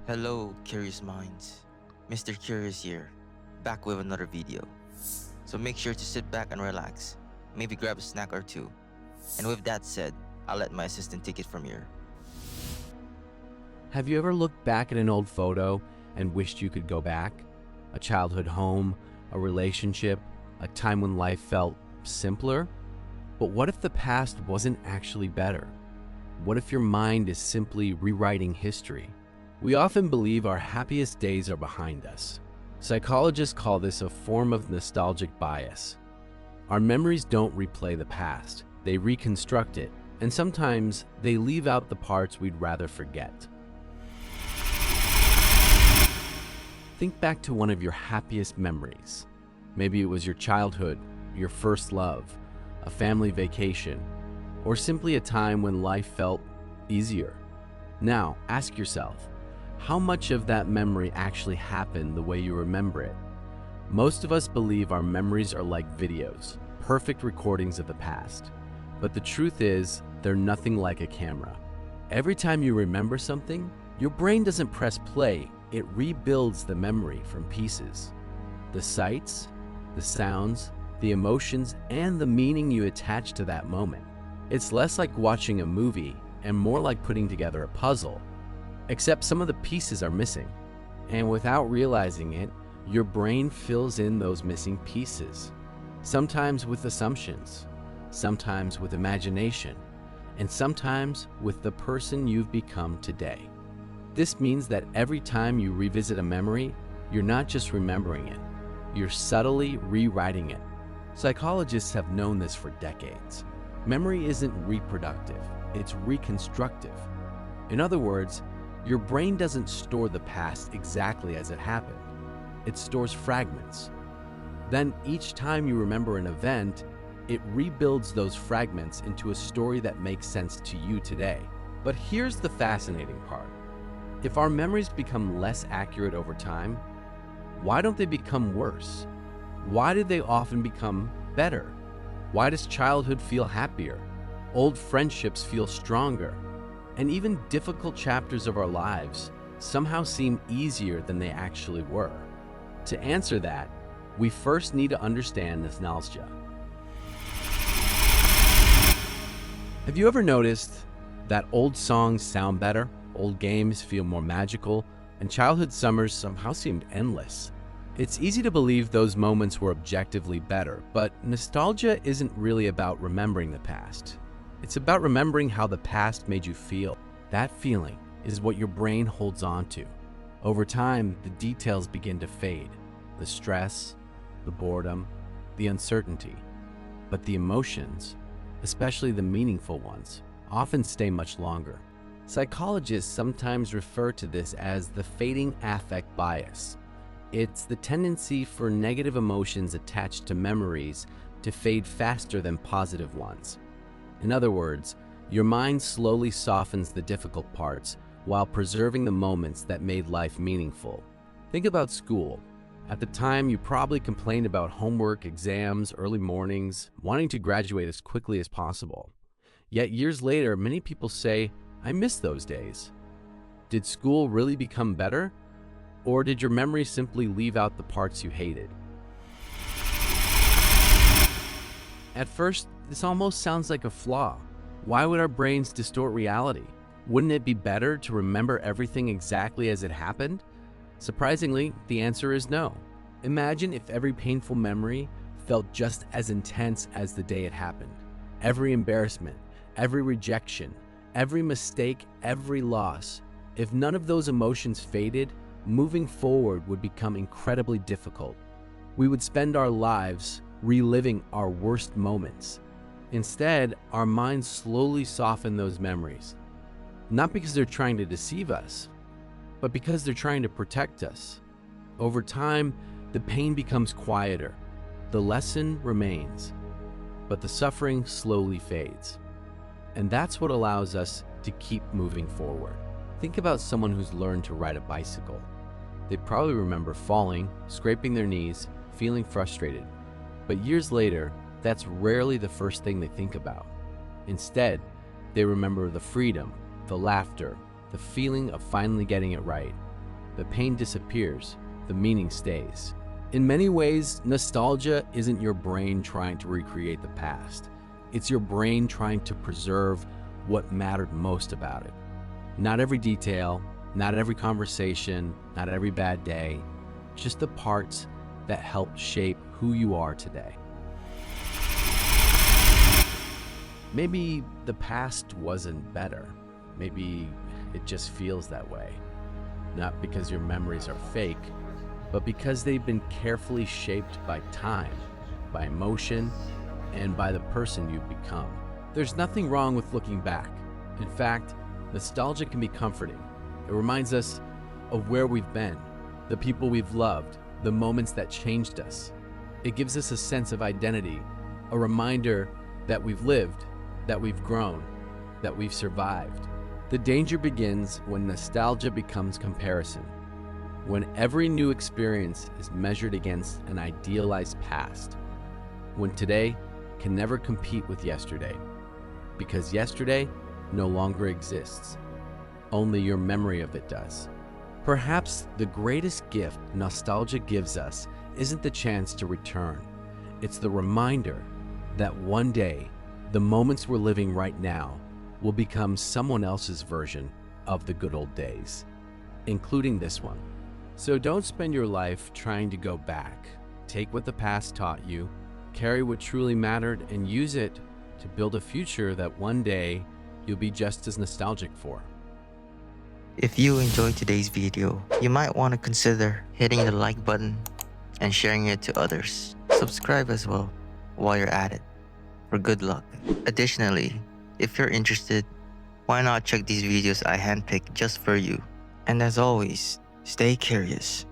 Hello, curious minds. Mr. Curious here, back with another video. So make sure to sit back and relax, maybe grab a snack or two. And with that said, I'll let my assistant take it from here. Have you ever looked back at an old photo and wished you could go back? A childhood home, a relationship, a time when life felt simpler? But what if the past wasn't actually better? What if your mind is simply rewriting history? We often believe our happiest days are behind us. Psychologists call this a form of nostalgic bias. Our memories don't replay the past, they reconstruct it, and sometimes they leave out the parts we'd rather forget. Think back to one of your happiest memories. Maybe it was your childhood, your first love, a family vacation, or simply a time when life felt easier. Now, ask yourself, how much of that memory actually happened the way you remember it? Most of us believe our memories are like videos, perfect recordings of the past. But the truth is, they're nothing like a camera. Every time you remember something, your brain doesn't press play, it rebuilds the memory from pieces. The sights, the sounds, the emotions, and the meaning you attach to that moment. It's less like watching a movie and more like putting together a puzzle. Except some of the pieces are missing. And without realizing it, your brain fills in those missing pieces. Sometimes with assumptions, sometimes with imagination, and sometimes with the person you've become today. This means that every time you revisit a memory, you're not just remembering it, you're subtly rewriting it. Psychologists have known this for decades. Memory isn't reproductive, it's reconstructive. In other words, your brain doesn't store the past exactly as it happened. It stores fragments. Then each time you remember an event, it rebuilds those fragments into a story that makes sense to you today. But here's the fascinating part. If our memories become less accurate over time, why don't they become worse? Why do they often become better? Why does childhood feel happier? Old friendships feel stronger? And even difficult chapters of our lives somehow seem easier than they actually were. To answer that, we first need to understand nostalgia. Have you ever noticed that old songs sound better, old games feel more magical, and childhood summers somehow seemed endless? It's easy to believe those moments were objectively better, but nostalgia isn't really about remembering the past. It's about remembering how the past made you feel. That feeling is what your brain holds on to. Over time, the details begin to fade. The stress, the boredom, the uncertainty. But the emotions, especially the meaningful ones, often stay much longer. Psychologists sometimes refer to this as the fading affect bias. It's the tendency for negative emotions attached to memories to fade faster than positive ones. In other words, your mind slowly softens the difficult parts while preserving the moments that made life meaningful. Think about school. At the time, you probably complained about homework, exams, early mornings, wanting to graduate as quickly as possible. Yet years later, many people say, "I miss those days." Did school really become better? Or did your memory simply leave out the parts you hated? At first, this almost sounds like a flaw. Why would our brains distort reality? Wouldn't it be better to remember everything exactly as it happened? Surprisingly, the answer is no. Imagine if every painful memory felt just as intense as the day it happened. Every embarrassment, every rejection, every mistake, every loss. If none of those emotions faded, moving forward would become incredibly difficult. We would spend our lives reliving our worst moments. Instead, our minds slowly soften those memories. Not because they're trying to deceive us, but because they're trying to protect us. Over time, the pain becomes quieter. The lesson remains, but the suffering slowly fades. And that's what allows us to keep moving forward. Think about someone who's learned to ride a bicycle. They probably remember falling, scraping their knees, feeling frustrated. But years later, that's rarely the first thing they think about. Instead, they remember the freedom, the laughter, the feeling of finally getting it right. The pain disappears, the meaning stays. In many ways, nostalgia isn't your brain trying to recreate the past. It's your brain trying to preserve what mattered most about it. Not every detail, not every conversation, not every bad day, just the parts that helped shape who you are today. Maybe the past wasn't better. Maybe it just feels that way. Not because your memories are fake, but because they've been carefully shaped by time, by emotion, and by the person you've become. There's nothing wrong with looking back. In fact, nostalgia can be comforting. It reminds us of where we've been, the people we've loved, the moments that changed us. It gives us a sense of identity, a reminder that we've lived, that we've grown, that we've survived. The danger begins when nostalgia becomes comparison, when every new experience is measured against an idealized past, when today can never compete with yesterday, because yesterday no longer exists. Only your memory of it does. Perhaps the greatest gift nostalgia gives us isn't the chance to return. It's the reminder that one day, the moments we're living right now will become someone else's version of the good old days, including this one. So don't spend your life trying to go back. Take what the past taught you, carry what truly mattered, and use it to build a future that one day you'll be just as nostalgic for. If you enjoyed today's video, you might want to consider hitting the like button and sharing it to others. Subscribe as well while you're at it, for good luck. Additionally, if you're interested, why not check these videos I handpicked just for you? And as always, stay curious.